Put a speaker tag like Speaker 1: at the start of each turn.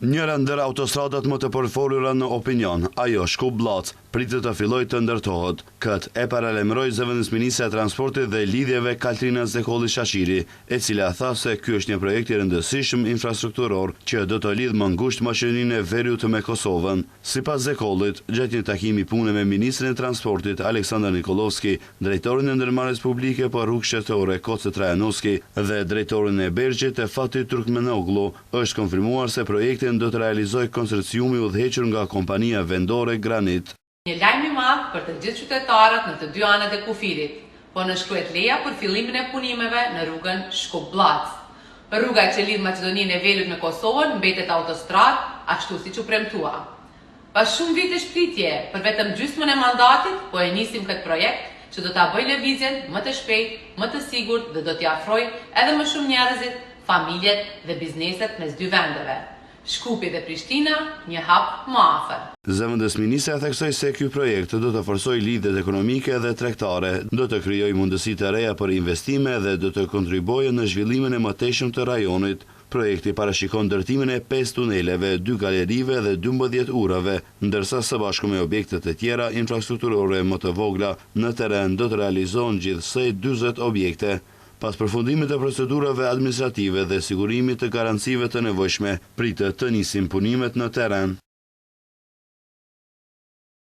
Speaker 1: Njëra ndër autostradat më të përfolura në opinion, ajo Shkup-Blac, pritet të fillojë të ndërtohet. Këtë e paralajmëroi zëvendësministja e Transportit dhe Lidhjeve Kaltrina Zekolli Shashiri, e cila tha se ky është një projekt i rëndësishëm infrastrukturor që do të lidhë më ngushtë maqeninë e Veriut me Kosovën. Sipas Zekollit, gjatë një takimi pune me ministrin e Transportit Aleksandar Nikolovski, drejtorin e ndërmarrjes publike për rrugë shtetërore Koce Trajanoski dhe drejtorin e Bergjit e Fatih Turkmenoglu, është konfirmuar se projekti do të realizoj konsorciumi udhëhequr nga kompania vendore Granit.
Speaker 2: Një lajm i madh për të gjithë qytetarët në të dy anët e kufirit, po nënshkruhet leja për fillimin e punimeve në rrugën Shkup-Blac. Rruga që lidh Maqedoninë e Veriut me Kosovën mbetet autostradë ashtu siç u premtua. Pas shumë vitesh pritje, për vetëm gjysmën e mandatit, po e nisim këtë projekt që do ta bëjë lëvizjen më të shpejtë, më të sigurt dhe do t'i afrojë edhe më shumë njerëzit, familjet dhe bizneset mes dy vendeve. Shkupi dhe Prishtina, një hap më afër.
Speaker 1: Zëvendësministja theksoi se ky projekt do të forcojë lidhjet ekonomike dhe tregtare, do të krijojë mundësi të reja për investime dhe do të kontribuojë në zhvillimin e mëtejshëm të rajonit. Projekti parashikon ndërtimin e 5 tuneleve, 2 galerive dhe 12 urave, ndërsa së bashku me objekte të tjera infrastrukturore më të vogla në terren do të realizohen gjithsej 40 objekte. Pas përfundimit të procedurave administrative dhe sigurimit të garancive të nevojshme, pritet të nisin punimet në terren.